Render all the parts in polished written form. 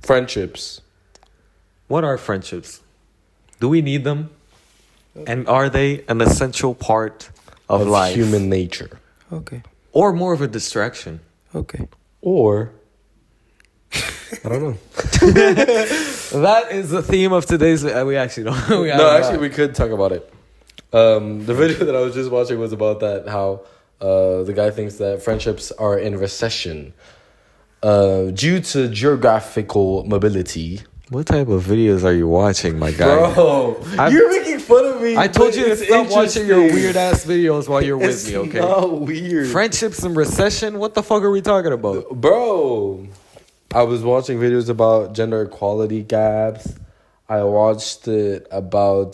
friendships. What are friendships? Do we need them? And are they an essential part of life? Human nature. Okay. Or more of a distraction? Okay. Or, I don't know. That is the theme of today's... we actually don't... We could talk about it. The video that I was just watching was about that, how the guy thinks that friendships are in recession due to geographical mobility. What type of videos are you watching, my guy? Bro, you're making fun of me. I told you to stop watching your interesting. weird-ass videos while you're with me, okay? It's not weird. Friendships and recession? What the fuck are we talking about? Bro, I was watching videos about gender equality gaps. I watched it about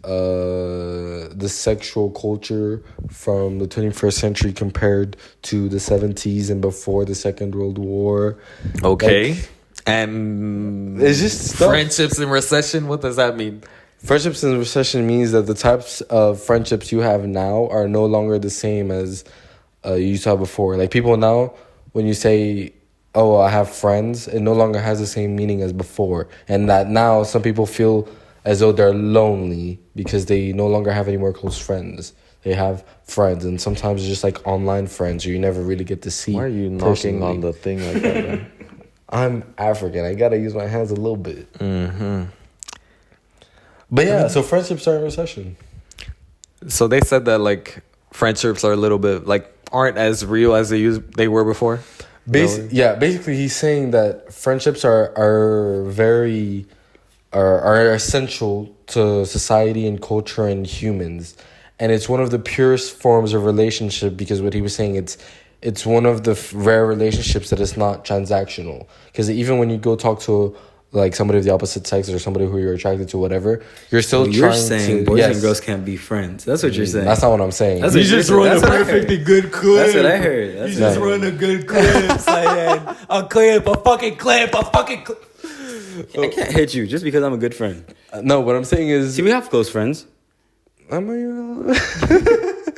the sexual culture from the 21st century compared to the 70s and before the Second World War. Okay. And it's just stuff. Friendships in recession? What does that mean? Friendships in recession means that the types of friendships you have now are no longer the same as you used to have before. Like people now, when you say, oh, I have friends, it no longer has the same meaning as before. And that now some people feel as though they're lonely because they no longer have any more close friends. They have friends, and sometimes it's just like online friends who you never really get to see. Why are you knocking on the thing like that, man? I'm African. I gotta use my hands a little bit. Mm-hmm. But yeah, so friendships are in recession. So they said that like friendships are a little bit like aren't as real as they were before. Basically he's saying that friendships are essential to society and culture and humans, and it's one of the purest forms of relationship because what he was saying it's one of the rare relationships that is not transactional. Because even when you go talk to like somebody of the opposite sex or somebody who you're attracted to, whatever, you're still you're saying boys and girls can't be friends. That's what you're saying. That's not what I'm saying. You just run a perfectly good clip. That's what I heard. You just run a good clip, saying a fucking clip. I can't hit you just because I'm a good friend. No, what I'm saying is... See, we have close friends. I don't know.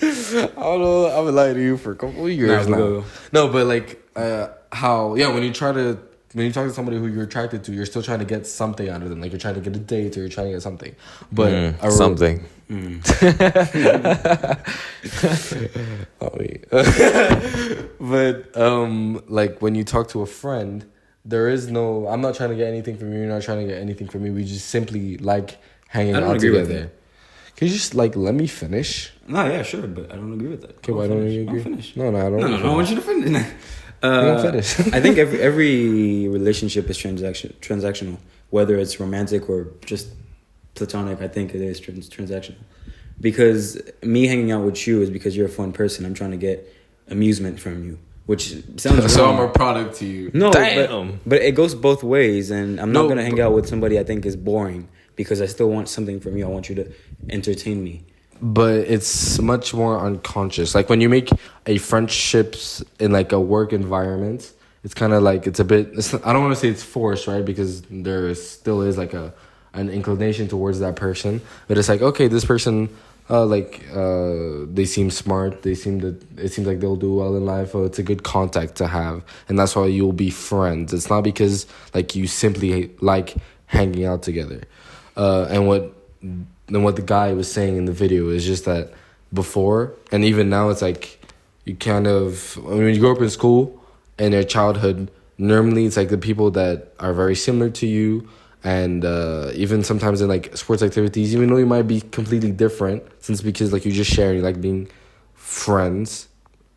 I've been lying to you for a couple of years now. No, but like when you talk to somebody who you're attracted to, you're still trying to get something out of them. Like you're trying to get a date or you're trying to get something. But something. But like when you talk to a friend, there is no... I'm not trying to get anything from you. You're not trying to get anything from me. We just simply like hanging out together. Can you just like let me finish? No, yeah, sure, but I don't agree with that. Okay, why don't you agree? I'll finish. No, I don't. No, I want you to finish. Finish. I think every relationship is transactional, whether it's romantic or just platonic. I think it is transactional, because me hanging out with you is because you're a fun person. I'm trying to get amusement from you, which sounds so wrong. I'm a product to you. No, but it goes both ways, and I'm not gonna hang out with somebody I think is boring because I still want something from you. I want you to entertain me. But it's much more unconscious. Like when you make a friendships in like a work environment, it's kind of like I don't want to say it's forced, right? Because there still is like an inclination towards that person. But it's like, okay, this person, they seem smart. It seems like they'll do well in life. Or it's a good contact to have, and that's why you'll be friends. It's not because like you simply like hanging out together. And what the guy was saying in the video is just that before and even now, it's like you kind of, when you grow up in school and your childhood, normally it's like the people that are very similar to you, and even sometimes in like sports activities, even though you might be completely different, because like you just share, you like being friends,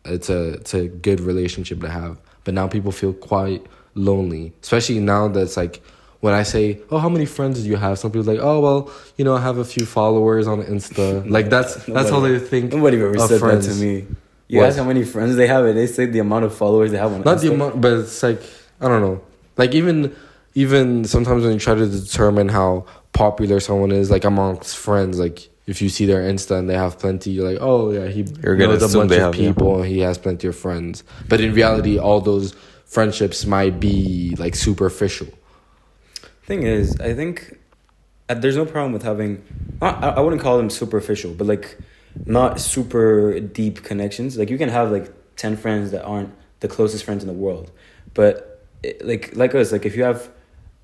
it's a good relationship to have. But now people feel quite lonely, especially now that's like, when I say, oh, how many friends do you have? Some people are like, oh, well, I have a few followers on Insta. Like, that's how they think. Nobody ever said friends. That to me. You ask how many friends they have, and they say the amount of followers they have on Insta. Not the amount, but it's like, I don't know. Like, even sometimes when you try to determine how popular someone is, like, amongst friends, like, if you see their Insta and they have plenty, you're like, oh, yeah, he knows a bunch of people and he has plenty of friends. But in reality, all those friendships might be, like, superficial. Thing is, I think there's no problem with having, I wouldn't call them superficial, but like not super deep connections. Like you can have like 10 friends that aren't the closest friends in the world, but like us, like if you have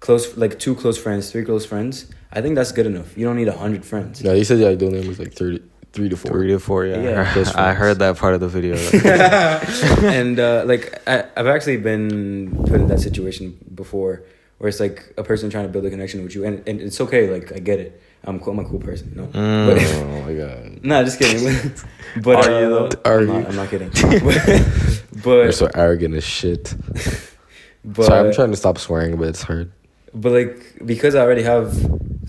close, like 2 close friends, 3 close friends, I think that's good enough. You don't need 100 friends. Yeah, you said your ideal name was like 3 to 4. 3 to 4, yeah. Yeah. I heard that part of the video. And like I've actually been put in that situation before, where it's like a person trying to build a connection with you, and it's okay. Like I get it. I'm cool. I'm a cool person, you know. Oh my god. Nah, just kidding. But Are you though? I'm not kidding. But You're so arrogant as shit. but Sorry, I'm trying to stop swearing, but it's hard. But like, because I already have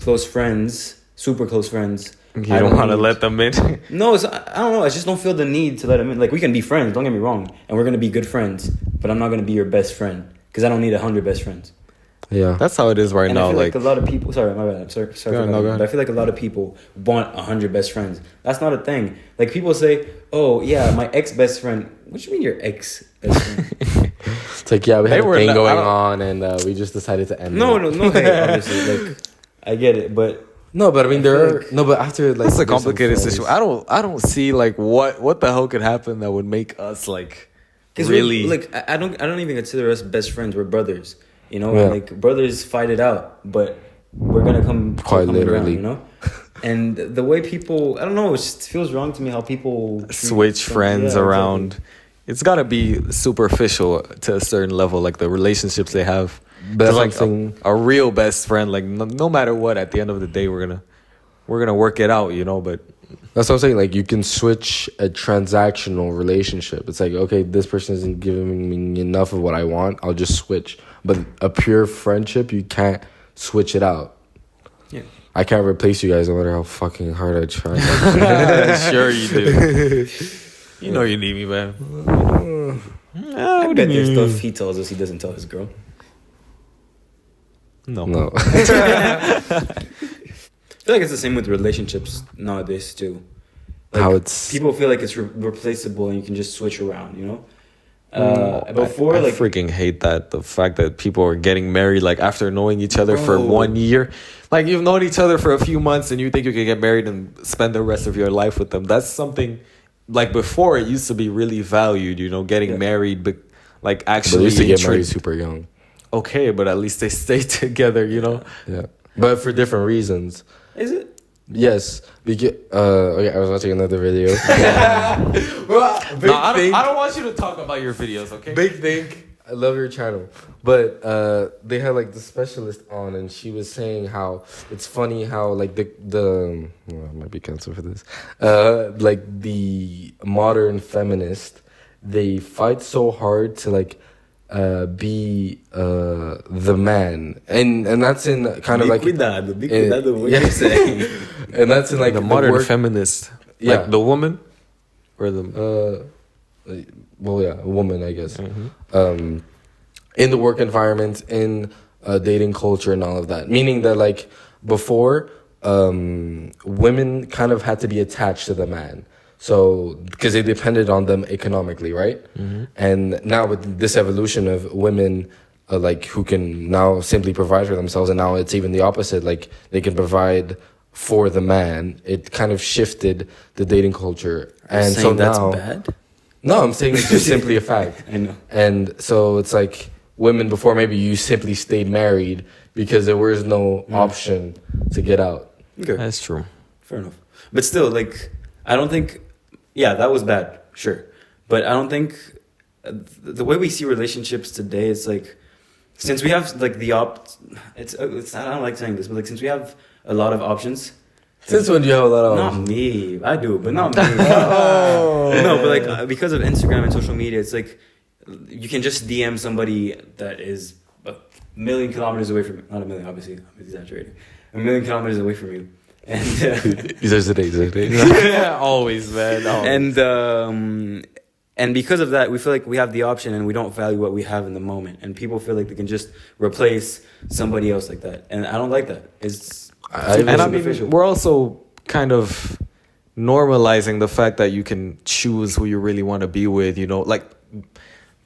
close friends, super close friends. You don't want to let them in. No, I don't know. I just don't feel the need to let them in. Like, we can be friends. Don't get me wrong, and we're gonna be good friends. But I'm not gonna be your best friend because I don't need 100 best friends. Yeah. That's how it is right And now. I feel like, Like, a lot of people. Sorry, my bad. I'm sorry. Go ahead, no, go ahead. But I feel like a lot of people want 100 best friends. That's not a thing. Like, people say, "Oh yeah, my ex best friend." What do you mean your ex best friend? It's like, yeah, we had They a were thing not- going I don't- on, and we just decided to end No, it. no, hey, obviously, like, I get it, but No, but I mean, I there feel are... like- No, but after, like... that's a there's some complicated friends- situation. I don't see like what the hell could happen that would make us like because really like I don't even consider us best friends. We're brothers, you know. Yeah. Like, brothers fight it out, but we're gonna come Quite coming literally. around, you know. And the way people, I don't know, it just feels wrong to me how people treat switch some- friends yeah, around. exactly. It's got to be superficial to a certain level, like the relationships they have. But that's like something... a real best friend, like no matter what, at the end of the day, we're gonna work it out, you know. But That's what I'm saying. Like, you can switch a transactional relationship. It's like, okay, this person isn't giving me enough of what I want. I'll just switch. But a pure friendship, you can't switch it out. Yeah. I can't replace you guys no matter how fucking hard I try. sure you do. You know you need me, man. I bet there's stuff he tells us he doesn't tell his girl. No. No. I feel like it's the same with relationships nowadays too. Like, How it's... people feel like it's replaceable and you can just switch around, you know. Before, I like, freaking hate that, the fact that people are getting married like after knowing each other for Bro. 1 year. Like, you've known each other for a few months and you think you can get married and spend the rest of your life with them. That's something like before it used to be really valued, you know, getting Yeah. married, but like But actually they used to get married intri- super young. okay, but at least they stay together, you know. Yeah. But for different reasons. is it? Yes. Because, okay, I was watching another video. No, I don't want you to talk about your videos, okay? Big thing. I love your channel. But they had like the specialist on, and she was saying how it's funny how like the well, I might be canceled for this. Like the modern feminist, they fight so hard to like be the man, and that's in kind of like Cuidado, be in- cuidado what yeah. you're saying. and that's in like the modern work, feminist, Yeah. like the woman, or the well, yeah, a woman, I guess. In the work environment, in dating culture, and all of that. Meaning that, like, before, women kind of had to be attached to the man. So, because they depended on them economically, right? And now with this evolution of women, like, who can now simply provide for themselves, and now it's even the opposite. Like, they can provide for the man. It kind of shifted the dating culture. And so Saying that's now... bad? No, I'm saying it's just simply a fact. I know. And so it's like women before, maybe you simply stayed married because there was no option to get out. Okay. That's true. Fair enough. But still, like, I don't think, yeah, that was bad, sure. But I don't think, the way we see relationships today, it's like, since we have, like, it's I don't like saying this, but, like, since we have a lot of options. Since when do you have a lot of Not options? me. I do, but not me. No, but, like, because of Instagram and social media, it's like, you can just DM somebody that is a million kilometers away from you. Not a million, obviously. I'm exaggerating. A million kilometers away from you. And These are the days. Always, man. Always. and because of that, we feel like we have the option and we don't value what we have in the moment. And people feel like they can just replace somebody else like that. And I don't like that. It's And I mean, superficial. we're also kind of normalizing the fact that you can choose who you really want to be with, you know, like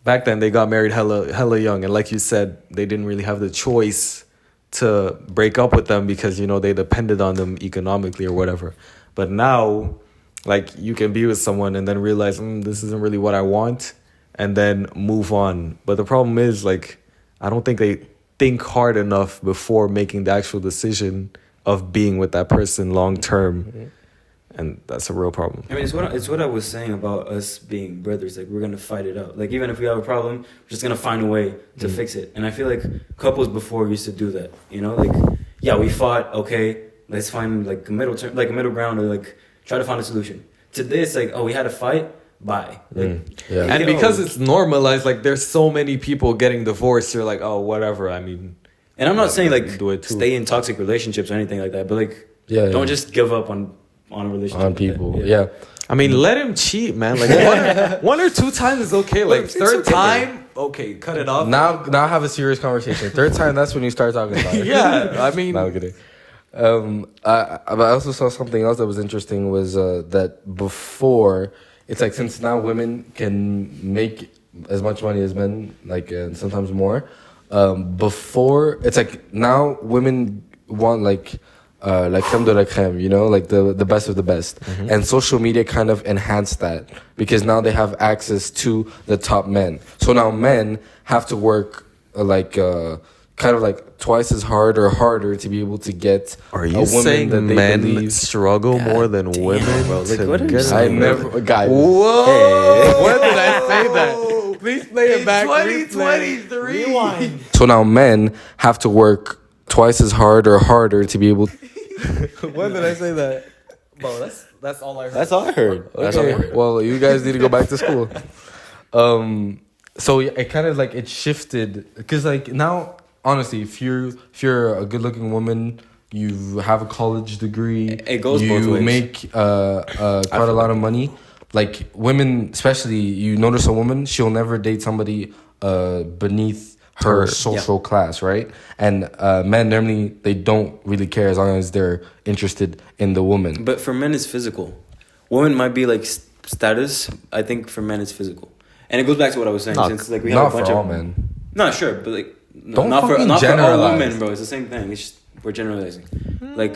back then they got married hella young, and like you said, they didn't really have the choice to break up with them because, you know, they depended on them economically or whatever. But now, like, you can be with someone and then realize, this isn't really what I want, and then move on. But the problem is, like, I don't think think hard enough before making the actual decision of being with that person long term. And that's a real problem. I mean, it's what I was saying about us being brothers. Like, we're gonna fight it out. Like, even if we have a problem, we're just gonna find a way to fix it. And I feel like couples before used to do that. You know, like, yeah, we fought. Okay, let's find like a middle term, like a middle ground, or like try to find a solution. To this, like, oh, we had a fight. Bye. Like, Yeah. And because it's normalized, like there's so many people getting divorced, you're like, oh, whatever. I mean, and I'm not saying like do it too. stay in toxic relationships or anything like that, but like, don't just give up on a relationship on like people. that. Yeah. I mean, let him cheat, man. Like one or two times is okay. Like third time, okay, cut it off. Now have a serious conversation. Third time, that's when you start talking about it. Yeah, I mean, No, I'm kidding. I also saw something else that was interesting was that before, it's like since now women can make as much money as men, like and sometimes more. Before, it's like now women want like crème de la crème, you know, like the best of the best. And social media kind of enhanced that because now they have access to the top men. So now men have to work kind of like twice as hard or harder to be able to get are a you woman saying that they men believe. struggle more than women? bro. Like, to what are you get saying? I never, guys. Whoa! When did I say that? Please play it back. 2023. Rewind. So now men have to work twice as hard or harder to be able. When did I say that? Bro, that's all I heard. That's all I heard. That's all I Okay, heard. well, you guys need to go back to school. So it kind of like it shifted because like now, honestly, if you're a good-looking woman, you have a college degree, It goes both you ways. make quite a lot of money. Like women, especially, you notice a woman, she'll never date somebody beneath her social class, right? And men normally they don't really care as long as they're interested in the woman. But for men, it's physical. Women might be like status. I think for men, it's physical. And it goes back to what I was saying. Since like we have Not a bunch for all of men. no, sure, but like Don't not for fucking all generalize. women, bro. It's the same thing. It's just we're generalizing. Like,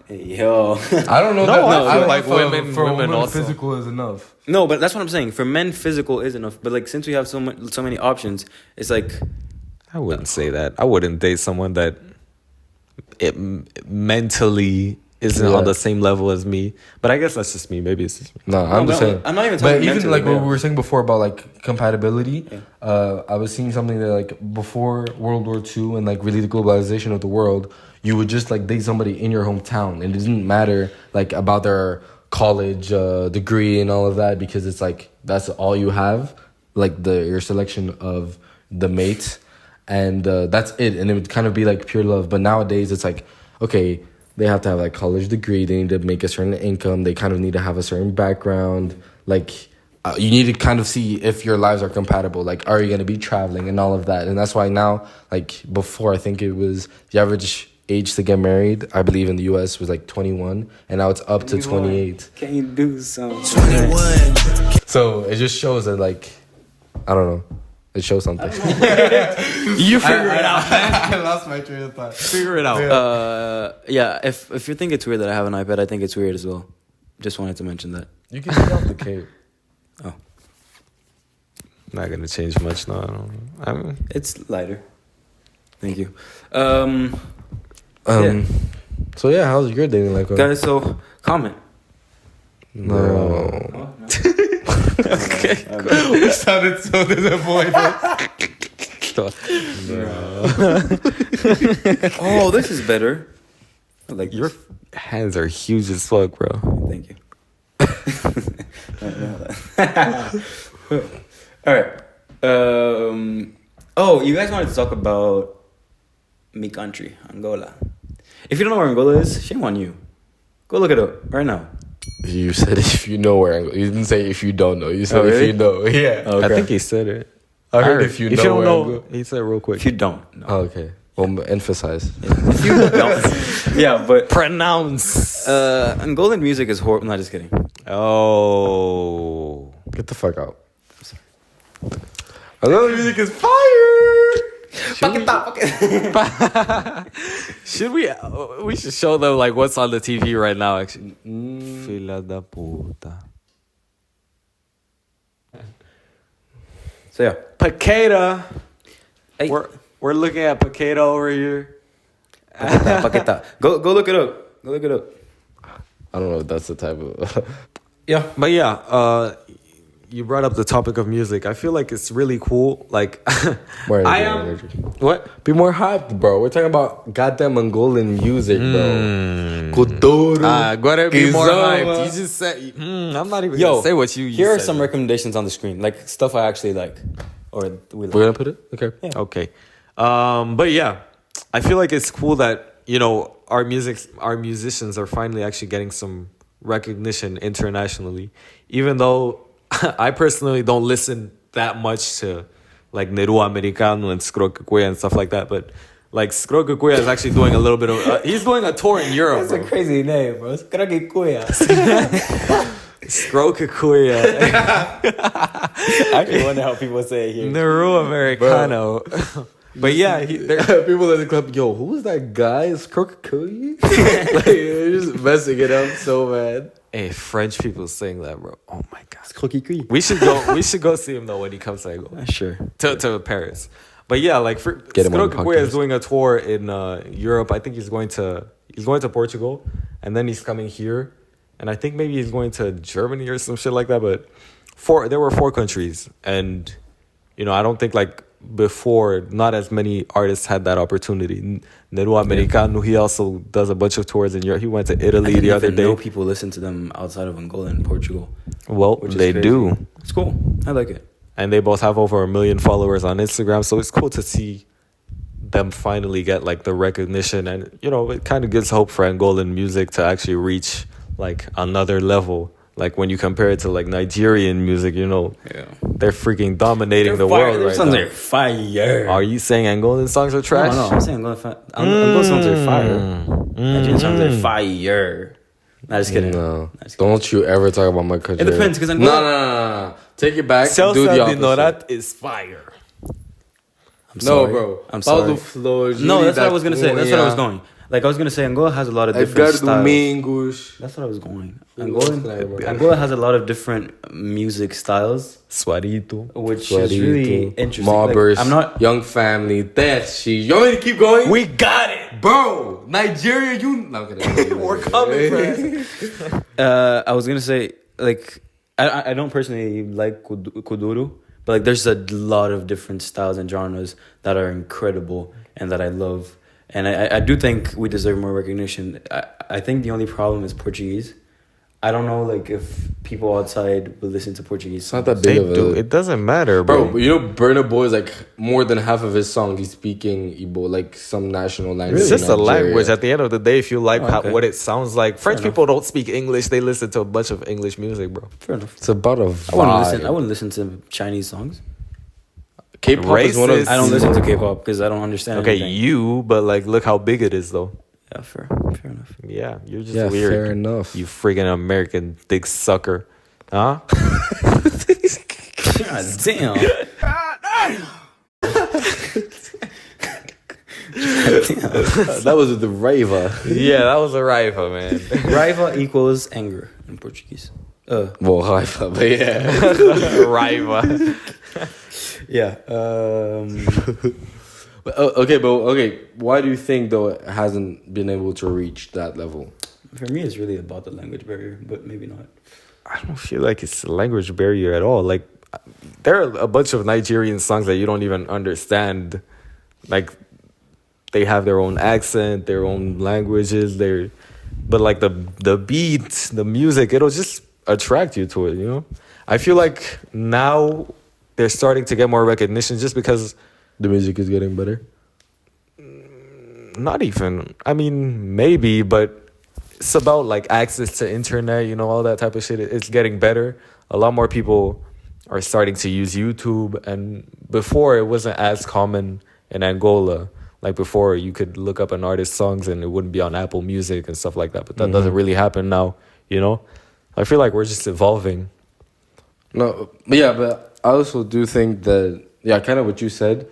hey, yo, I don't know. No, that, I don't feel know like if, women for a woman also. physical is enough. no, but that's what I'm saying. For men, physical is enough. But like, since we have so many options, it's like I wouldn't say that. I wouldn't date someone that it mentally isn't on the same level as me. But I guess that's just me. Maybe it's just me. No, I'm just saying. I'm not even talking. But even mentally, like what man. we were saying before about like compatibility, I was seeing something that like before World War II and like really the globalization of the world, you would just like date somebody in your hometown, and it didn't matter like about their college degree and all of that because it's like that's all you have, like your selection of the mate, and that's it, and it would kind of be like pure love. But nowadays it's like okay. They have to have like college degree. They need to make a certain income. They kind of need to have a certain background. Like you need to kind of see if your lives are compatible. Like, are you going to be traveling and all of that? And that's why now, like before, I think it was the average age to get married, I believe in the US was like 21. And now it's up to 28. Can you do some 21. So it just shows that like, I don't know. It shows something. You figure it out. I lost my train of thought. Figure it out. Yeah, if you think it's weird that I have an iPad, I think it's weird as well. Just wanted to mention that. You can take off the cape. Oh, Not gonna change much. No, I mean, it's lighter. Thank you. So yeah, how's your dating life going? Guys, so comment. No. Okay. We sounded so disappointed. Oh, this is better. I like your this. hands are huge as fuck, bro. Thank you. All right. Oh, you guys wanted to talk about me country, Angola. If you don't know where Angola is, shame on you. Go look it up right now. You said if you know where you didn't say if you don't know. You said Oh, really? if you know. Yeah. Okay. I think he said it. I heard if you know where I'm going. he said it real quick. If you don't know. Oh, okay. Well, emphasize. If you don't. Yeah, but Pronounce. Angolan music is horrible. No, just kidding. Oh. Get the fuck out. Another music is fire. Should we? We should show them like what's on the TV right now. Actually, Fila da puta. So yeah. Picada. Hey. We're We're looking at Paqueta over here. Paqueta. Go look it up. Go look it up. I don't know if that's the type of. Yeah. But yeah, you brought up the topic of music. I feel like it's really cool. Like, I am. What? Be more hyped, bro. We're talking about goddamn Angolan music, bro. Cultura. Gotta be more Kizoma. hyped. You just said. I'm not even gonna say what you. Here are said. some recommendations on the screen, like stuff I actually like, or we like. We're gonna put it. Okay. Yeah. Okay. But yeah, I feel like it's cool that, you know, our musicians are finally actually getting some recognition internationally, even though I personally don't listen that much to like Neru Americano and Skrokakuya and stuff like that, but like Skrokakuya is actually doing a little bit of he's doing a tour in Europe. That's a crazy name, bro. Skrokakuya. Skrokakuya. I actually wonder how people say it here. Neru Americano. But yeah, People in the club, yo, who was that guy? Is Crococuy? Like, they're just messing it up so bad. hey, French people saying that, bro. Oh my god. Skrokakuya. We should go see him though when he comes to Angola. Sure. To Paris. But yeah, like Get him on the Skrokakuya is podcast. doing a tour in Europe. I think he's going to Portugal, and then he's coming here, and I think maybe he's going to Germany or some shit like that. But there were 4 countries, and you know, I don't think like before, not as many artists had that opportunity. Neru Americano, he also does a bunch of tours in Europe. He went to Italy the other day. know people listen to them outside of Angola and Portugal. Well, Which is they crazy. do. It's cool. I like it. And they both have over 1 million followers on Instagram, so it's cool to see them finally get like the recognition, and you know, it kind of gives hope for Angolan music to actually reach like another level. Like when you compare it to like Nigerian music, you know, Yeah. they're freaking dominating the Fire. world Their right songs now. are fire. Are you saying Angolan songs are trash? No, I'm saying Angola songs are fire. Nigerian songs are fire. Nah, just kidding. No. Nah, just kidding. Don't you ever talk about my country. It depends, 'cause No, Angola- no. Take it back. Salsa Do the opposite. Dinorath is fire. I'm No, sorry. bro. I'm sorry. Paulo Flor, No, that's what I was gonna say. That's what I was Cunha, going. Like I was gonna say, Angola has a lot of different Edgar styles. Domingos. That's what I was going. Angola- Angola has a lot of different music styles, Soarito. which is really interesting. Mobbers. Like, I'm not. Young Family. That's she. You want me to keep going? We got it. Bro, Nigeria, you. No, I'm kidding. We're coming, bro. I was gonna say like I don't personally like kuduro, but like there's a lot of different styles and genres that are incredible and that I love, and I do think we deserve more recognition. I think the only problem is Portuguese. I don't know like if people outside will listen to Portuguese. It's not that They big of do. a. It doesn't matter, Bro, bro. but you know, Burna Boy is like more than half of his songs. He's speaking Igbo, like some national language. It's in just a Nigeria. language. At the end of the day, if you like Okay. what it sounds like, French enough. people don't speak English. They listen to a bunch of English music, bro. Fair enough. It's about a vibe. I wouldn't listen to Chinese songs. K-pop is one of. Racist. I don't listen to K-pop because I don't understand. Okay, anything. you, but like, look how big it is, though. Yeah, fair enough. Yeah, you're just Yeah, weird. fair enough. You friggin' American dick sucker, huh? God damn. That was the Rava. Yeah, that was a rival, man. Raiva equals anger in Portuguese. Well, Rava, but yeah. rival. Yeah. Okay. Why do you think though it hasn't been able to reach that level? For me, it's really about the language barrier, but maybe not. I don't feel like it's a language barrier at all. Like, there are a bunch of Nigerian songs that you don't even understand. Like, they have their own accent, their own languages. But like the beat, the music, it'll just attract you to it. You know, I feel like now they're starting to get more recognition just because. The music is getting better. Not even. I mean, maybe, but it's about like access to internet, you know, all that type of shit. It's getting better. A lot more people are starting to use YouTube, and before it wasn't as common in Angola. Like before, you could look up an artist's songs and it wouldn't be on Apple Music and stuff like that. But that doesn't really happen now, you know? I feel like we're just evolving. No, but yeah, but I also do think that kind of what you said.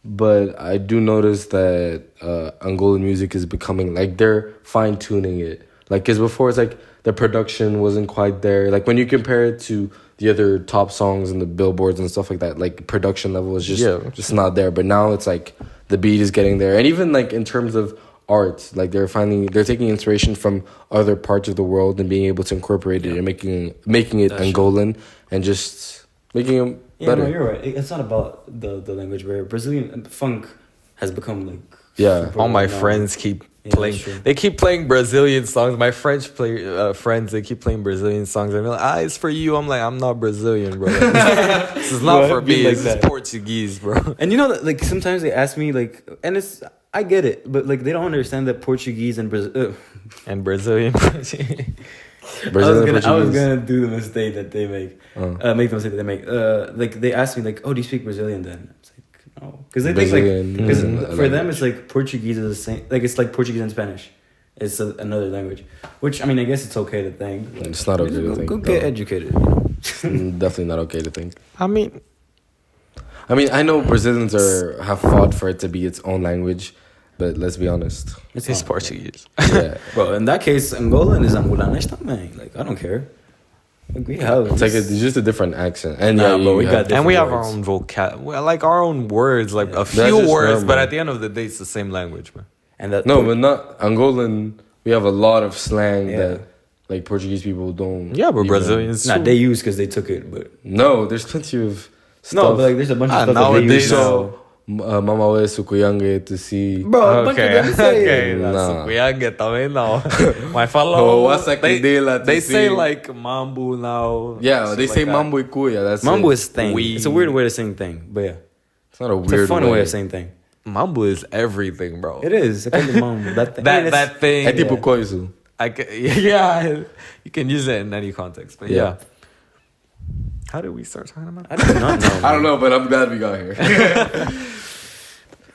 But I do notice that Angolan music is becoming like they're fine tuning it. Like, because before it's like the production wasn't quite there. Like when you compare it to the other top songs and the billboards and stuff like that, like production level is just not there. But now it's like the beat is getting there, and even like in terms of art, like they're taking inspiration from other parts of the world and being able to incorporate it and making it Angolan and just making it better. No, you're right. It's not about the language where Brazilian funk has become like All my friends keep playing. They keep playing Brazilian songs. My French friends, they keep playing Brazilian songs. And they're like, it's for you. I'm like, I'm not Brazilian, bro. This is not for me. This is Portuguese, bro. And you know that, like, sometimes they ask me, like, and I get it, but like they don't understand that Portuguese and Brazilian. I was gonna do the mistake that they make. Make the mistake that they make. Like they ask me, like, oh, do you speak Brazilian then? It's like, no, because they think like for them it's like Portuguese is the same. Like it's like Portuguese and Spanish. It's another language, which I mean, I guess it's okay to think. Like, it's not okay to think. Go get educated. You know? Definitely not okay to think. I mean, I know Brazilians have fought for it to be its own language, but let's be honest, it's Portuguese. Yeah. Well, in that case, Angolan is Angolanish, também. Like I don't care. Like we have it's just a different accent, and we have our own vocab, like our own words, like a few words, but at the end of the day, it's the same language, man. And that but not Angolan. We have a lot of slang that like Portuguese people don't. Yeah, but Brazilians, they use because they took it. But no, there's plenty of stuff. No, but like there's a bunch of stuff nowadays. That Mama we sukuyange to see. Bro, a bunch of them say it. Sukuyange também não. Mas falou. They say like mambo now. Yeah, they say mambo e cuya. That's mambo is thing. It's a weird way to saying thing, but yeah, it's not a weird. It's a fun way of saying thing. Mambo is everything, bro. It is. Mambo. That thing. that thing. É tipo coisa. You can use it in any context, but yeah. How did we start talking about? I do not know. I don't know, but I'm glad we got here.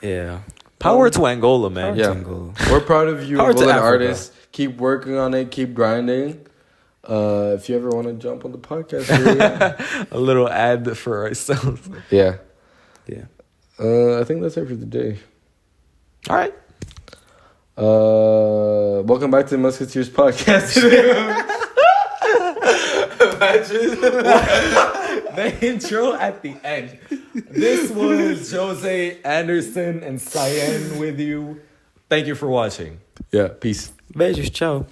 Yeah. Power to Angola, man. Angola. We're proud of you, Power to Angolan Africa. artists. Keep working on it. Keep grinding. If you ever want to jump on the podcast, a little ad for ourselves. Yeah. I think that's it for today. All right. Welcome back to the Musketeers podcast. Imagine the intro at the end. This was Jose, Anderson, and Cyan with you. Thank you for watching. Yeah, peace. Beijos, ciao.